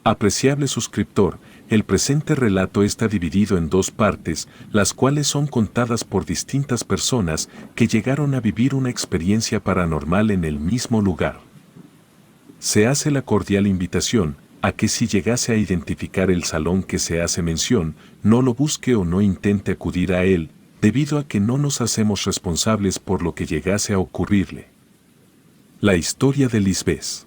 Apreciable suscriptor, el presente relato está dividido en dos partes, las cuales son contadas por distintas personas que llegaron a vivir una experiencia paranormal en el mismo lugar. Se hace la cordial invitación a que si llegase a identificar el salón que se hace mención, no lo busque o no intente acudir a él, debido a que no nos hacemos responsables por lo que llegase a ocurrirle. La historia de Lisbeth.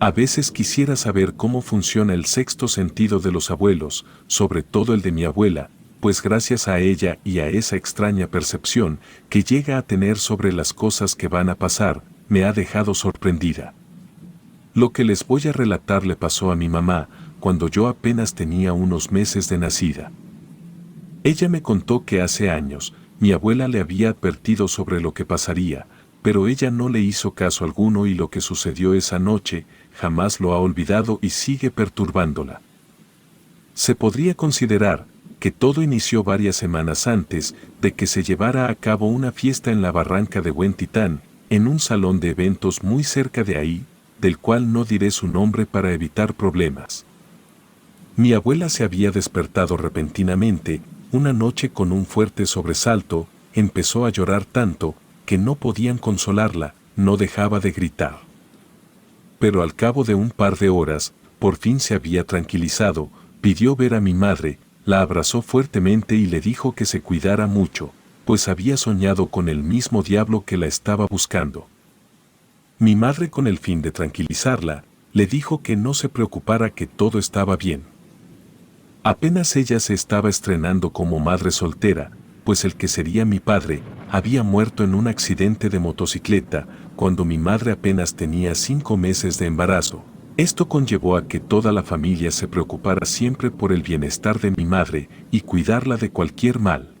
A veces quisiera saber cómo funciona el sexto sentido de los abuelos, sobre todo el de mi abuela, pues gracias a ella y a esa extraña percepción que llega a tener sobre las cosas que van a pasar, me ha dejado sorprendida. Lo que les voy a relatar le pasó a mi mamá cuando yo apenas tenía unos meses de nacida. Ella me contó que hace años mi abuela le había advertido sobre lo que pasaría, pero ella no le hizo caso alguno y lo que sucedió esa noche jamás lo ha olvidado y sigue perturbándola. Se podría considerar que todo inició varias semanas antes de que se llevara a cabo una fiesta en la barranca de Buen Titán, en un salón de eventos muy cerca de ahí, del cual no diré su nombre para evitar problemas. Mi abuela se había despertado repentinamente, una noche con un fuerte sobresalto, empezó a llorar tanto, que no podían consolarla, no dejaba de gritar. Pero al cabo de un par de horas, por fin se había tranquilizado, pidió ver a mi madre, la abrazó fuertemente y le dijo que se cuidara mucho, pues había soñado con el mismo diablo que la estaba buscando. Mi madre, con el fin de tranquilizarla, le dijo que no se preocupara, que todo estaba bien. Apenas ella se estaba estrenando como madre soltera, pues el que sería mi padre había muerto en un accidente de motocicleta cuando mi madre apenas tenía 5 meses de embarazo. Esto conllevó a que toda la familia se preocupara siempre por el bienestar de mi madre y cuidarla de cualquier mal.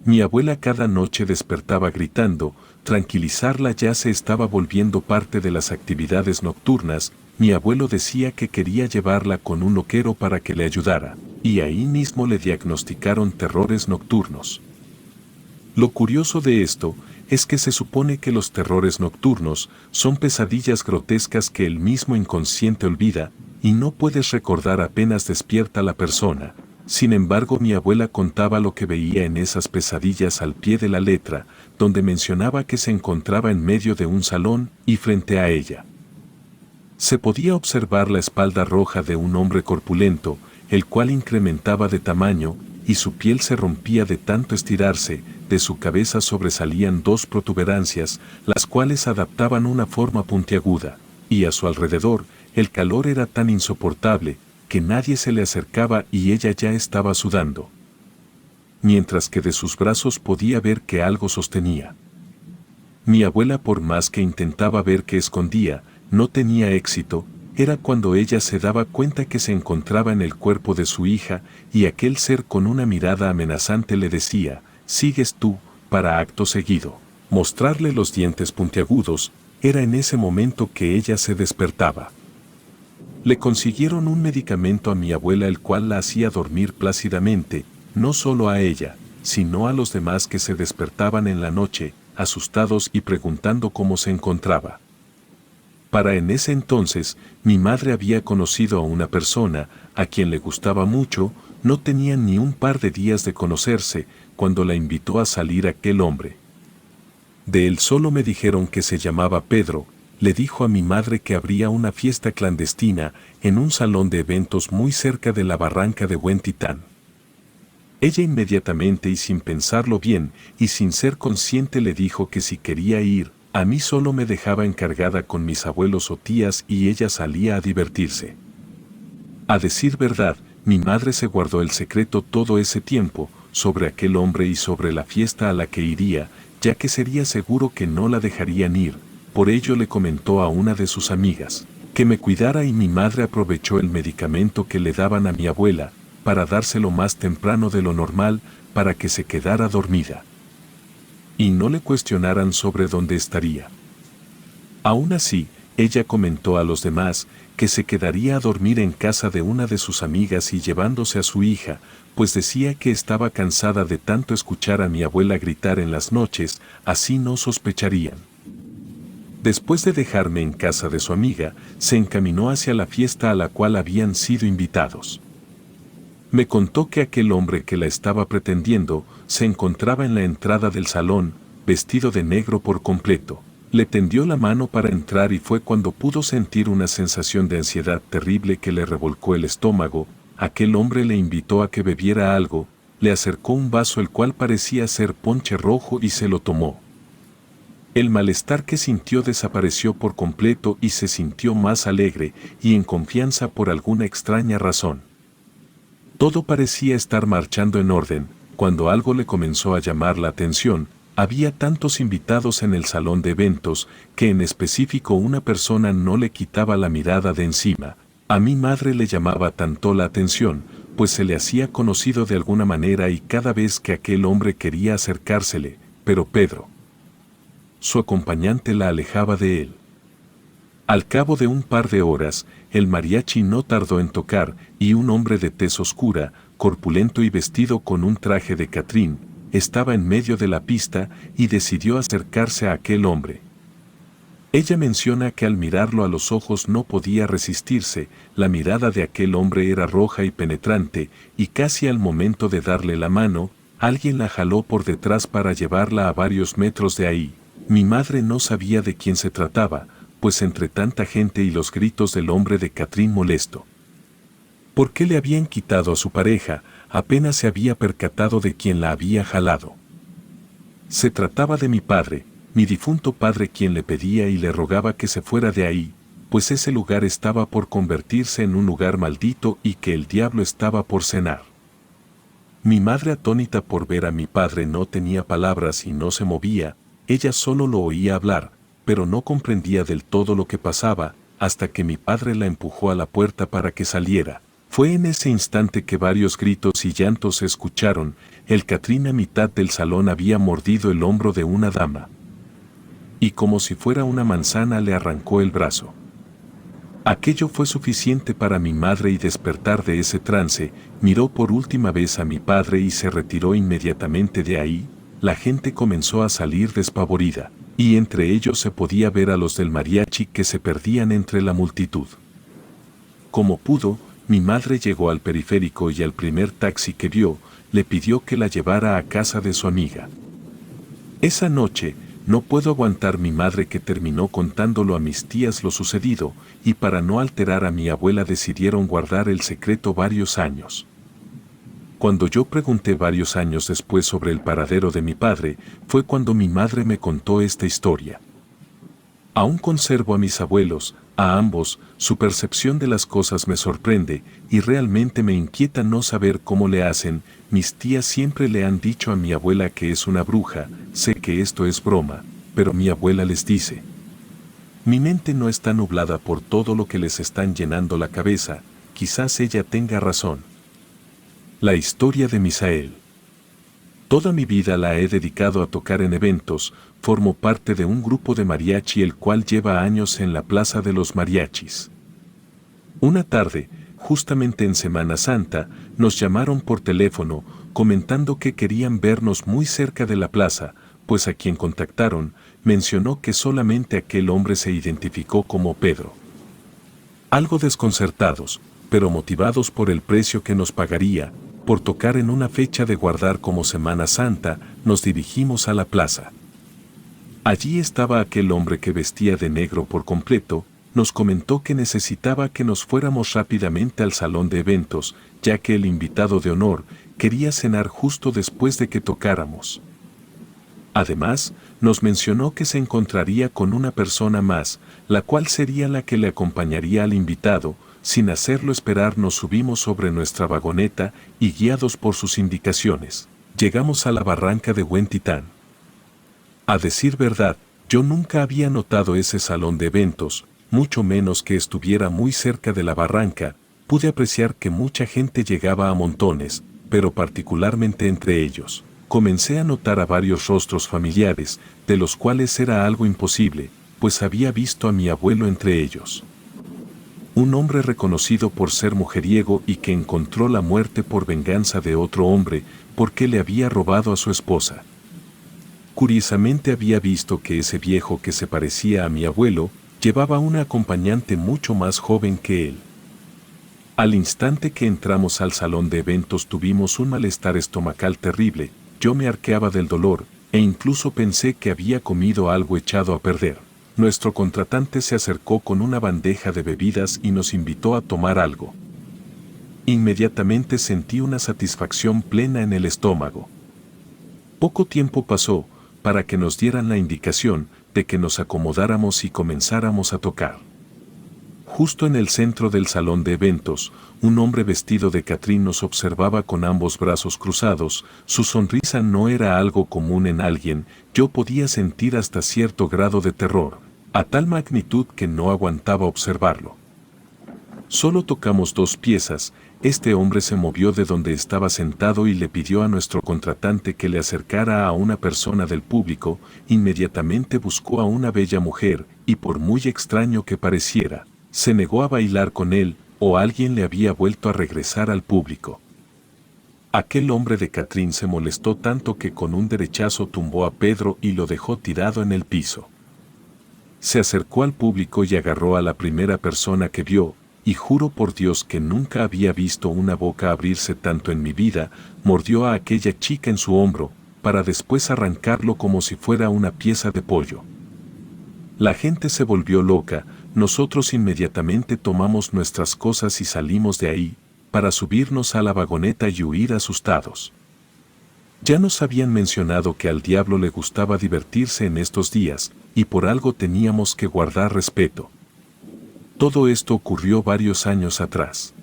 Mi abuela cada noche despertaba gritando, tranquilizarla ya se estaba volviendo parte de las actividades nocturnas. Mi abuelo decía que quería llevarla con un loquero para que le ayudara, y ahí mismo le diagnosticaron terrores nocturnos. Lo curioso de esto es que se supone que los terrores nocturnos son pesadillas grotescas que el mismo inconsciente olvida y no puedes recordar apenas despierta la persona. Sin embargo, mi abuela contaba lo que veía en esas pesadillas al pie de la letra, donde mencionaba que se encontraba en medio de un salón y frente a ella se podía observar la espalda roja de un hombre corpulento, el cual incrementaba de tamaño y su piel se rompía de tanto estirarse. De su cabeza sobresalían 2 protuberancias, las cuales adaptaban una forma puntiaguda, y a su alrededor el calor era tan insoportable que nadie se le acercaba y ella ya estaba sudando. Mientras que de sus brazos podía ver que algo sostenía. Mi abuela, por más que intentaba ver qué escondía, no tenía éxito. Era cuando ella se daba cuenta que se encontraba en el cuerpo de su hija y aquel ser con una mirada amenazante le decía: «Sigues tú», para acto seguido mostrarle los dientes puntiagudos. Era en ese momento que ella se despertaba. Le consiguieron un medicamento a mi abuela, el cual la hacía dormir plácidamente, no solo a ella, sino a los demás que se despertaban en la noche, asustados y preguntando cómo se encontraba. Para en ese entonces, mi madre había conocido a una persona a quien le gustaba mucho. No tenían ni un par de días de conocerse cuando la invitó a salir aquel hombre. De él solo me dijeron que se llamaba Pedro. Le dijo a mi madre que habría una fiesta clandestina en un salón de eventos muy cerca de la barranca de Buen Titán. Ella inmediatamente y sin pensarlo bien y sin ser consciente le dijo que si quería ir, a mí solo me dejaba encargada con mis abuelos o tías y ella salía a divertirse. A decir verdad, mi madre se guardó el secreto todo ese tiempo sobre aquel hombre y sobre la fiesta a la que iría, ya que sería seguro que no la dejarían ir. Por ello le comentó a una de sus amigas que me cuidara y mi madre aprovechó el medicamento que le daban a mi abuela para dárselo más temprano de lo normal para que se quedara dormida y no le cuestionaran sobre dónde estaría. Aún así, ella comentó a los demás que se quedaría a dormir en casa de una de sus amigas y llevándose a su hija, pues decía que estaba cansada de tanto escuchar a mi abuela gritar en las noches, así no sospecharían. Después de dejarme en casa de su amiga, se encaminó hacia la fiesta a la cual habían sido invitados. Me contó que aquel hombre que la estaba pretendiendo se encontraba en la entrada del salón, vestido de negro por completo. Le tendió la mano para entrar y fue cuando pudo sentir una sensación de ansiedad terrible que le revolcó el estómago. Aquel hombre le invitó a que bebiera algo, le acercó un vaso el cual parecía ser ponche rojo y se lo tomó. El malestar que sintió desapareció por completo y se sintió más alegre y en confianza por alguna extraña razón. Todo parecía estar marchando en orden, cuando algo le comenzó a llamar la atención. Había tantos invitados en el salón de eventos que en específico una persona no le quitaba la mirada de encima. A mi madre le llamaba tanto la atención, pues se le hacía conocido de alguna manera y cada vez que aquel hombre quería acercársele, pero Pedro, su acompañante, la alejaba de él. Al cabo de un par de horas, el mariachi no tardó en tocar y un hombre de tez oscura, corpulento y vestido con un traje de Catrín, estaba en medio de la pista y decidió acercarse a aquel hombre. Ella menciona que al mirarlo a los ojos no podía resistirse, la mirada de aquel hombre era roja y penetrante, y casi al momento de darle la mano, alguien la jaló por detrás para llevarla a varios metros de ahí. Mi madre no sabía de quién se trataba, pues entre tanta gente y los gritos del hombre de Catrín molesto. ¿Por qué le habían quitado a su pareja? Apenas se había percatado de quién la había jalado. Se trataba de mi padre, mi difunto padre, quien le pedía y le rogaba que se fuera de ahí, pues ese lugar estaba por convertirse en un lugar maldito y que el diablo estaba por cenar. Mi madre, atónita por ver a mi padre, no tenía palabras y no se movía. Ella solo lo oía hablar, pero no comprendía del todo lo que pasaba, hasta que mi padre la empujó a la puerta para que saliera. Fue en ese instante que varios gritos y llantos se escucharon. El Catrín a mitad del salón había mordido el hombro de una dama, y como si fuera una manzana le arrancó el brazo. Aquello fue suficiente para mi madre y despertar de ese trance, miró por última vez a mi padre y se retiró inmediatamente de ahí. La gente comenzó a salir despavorida, y entre ellos se podía ver a los del mariachi que se perdían entre la multitud. Como pudo, mi madre llegó al periférico y al primer taxi que vio, le pidió que la llevara a casa de su amiga. Esa noche, no puedo aguantar mi madre que terminó contándolo a mis tías lo sucedido, y para no alterar a mi abuela decidieron guardar el secreto varios años. Cuando yo pregunté varios años después sobre el paradero de mi padre, fue cuando mi madre me contó esta historia. Aún conservo a mis abuelos, a ambos, su percepción de las cosas me sorprende, y realmente me inquieta no saber cómo le hacen. Mis tías siempre le han dicho a mi abuela que es una bruja. Sé que esto es broma, pero mi abuela les dice: mi mente no está nublada por todo lo que les están llenando la cabeza, quizás ella tenga razón. La historia de Misael. Toda mi vida la he dedicado a tocar en eventos. Formo parte de un grupo de mariachi el cual lleva años en la Plaza de los Mariachis. Una tarde, justamente en Semana Santa, nos llamaron por teléfono, comentando que querían vernos muy cerca de la plaza, pues a quien contactaron, mencionó que solamente aquel hombre se identificó como Pedro. Algo desconcertados, pero motivados por el precio que nos pagaría, por tocar en una fecha de guardar como Semana Santa, nos dirigimos a la plaza. Allí estaba aquel hombre que vestía de negro por completo. Nos comentó que necesitaba que nos fuéramos rápidamente al salón de eventos, ya que el invitado de honor quería cenar justo después de que tocáramos. Además, nos mencionó que se encontraría con una persona más, la cual sería la que le acompañaría al invitado. Sin hacerlo esperar, nos subimos sobre nuestra vagoneta y, guiados por sus indicaciones, llegamos a la barranca de Huentitán. A decir verdad, yo nunca había notado ese salón de eventos, mucho menos que estuviera muy cerca de la barranca. Pude apreciar que mucha gente llegaba a montones, pero particularmente entre ellos, comencé a notar a varios rostros familiares, de los cuales era algo imposible, pues había visto a mi abuelo entre ellos. Un hombre reconocido por ser mujeriego y que encontró la muerte por venganza de otro hombre, porque le había robado a su esposa. Curiosamente había visto que ese viejo que se parecía a mi abuelo, llevaba una acompañante mucho más joven que él. Al instante que entramos al salón de eventos tuvimos un malestar estomacal terrible, yo me arqueaba del dolor, e incluso pensé que había comido algo echado a perder. Nuestro contratante se acercó con una bandeja de bebidas y nos invitó a tomar algo. Inmediatamente sentí una satisfacción plena en el estómago. Poco tiempo pasó para que nos dieran la indicación de que nos acomodáramos y comenzáramos a tocar. Justo en el centro del salón de eventos, un hombre vestido de Catrín nos observaba con ambos brazos cruzados. Su sonrisa no era algo común en alguien. Yo podía sentir hasta cierto grado de terror, a tal magnitud que no aguantaba observarlo. Solo tocamos 2 piezas. Este hombre se movió de donde estaba sentado y le pidió a nuestro contratante que le acercara a una persona del público. Inmediatamente buscó a una bella mujer, y por muy extraño que pareciera, se negó a bailar con él, o alguien le había vuelto a regresar al público. Aquel hombre de Catrín se molestó tanto que con un derechazo tumbó a Pedro y lo dejó tirado en el piso. Se acercó al público y agarró a la primera persona que vio, y juro por Dios que nunca había visto una boca abrirse tanto en mi vida. Mordió a aquella chica en su hombro, para después arrancarlo como si fuera una pieza de pollo. La gente se volvió loca. Nosotros inmediatamente tomamos nuestras cosas y salimos de ahí, para subirnos a la vagoneta y huir asustados. Ya nos habían mencionado que al diablo le gustaba divertirse en estos días, y por algo teníamos que guardar respeto. Todo esto ocurrió varios años atrás.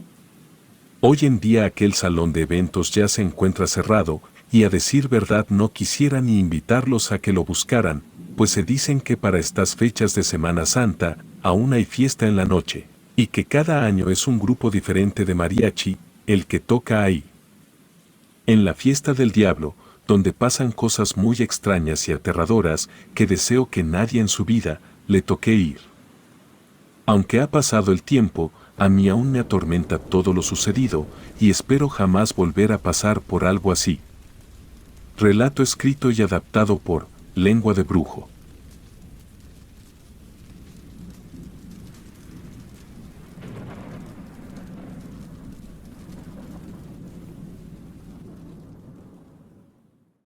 Hoy en día aquel salón de eventos ya se encuentra cerrado, y a decir verdad no quisiera ni invitarlos a que lo buscaran, pues se dicen que para estas fechas de Semana Santa, aún hay fiesta en la noche, y que cada año es un grupo diferente de mariachi, el que toca ahí. En la fiesta del diablo, donde pasan cosas muy extrañas y aterradoras, que deseo que nadie en su vida le toque ir. Aunque ha pasado el tiempo, a mí aún me atormenta todo lo sucedido, y espero jamás volver a pasar por algo así. Relato escrito y adaptado por Lengua de Brujo.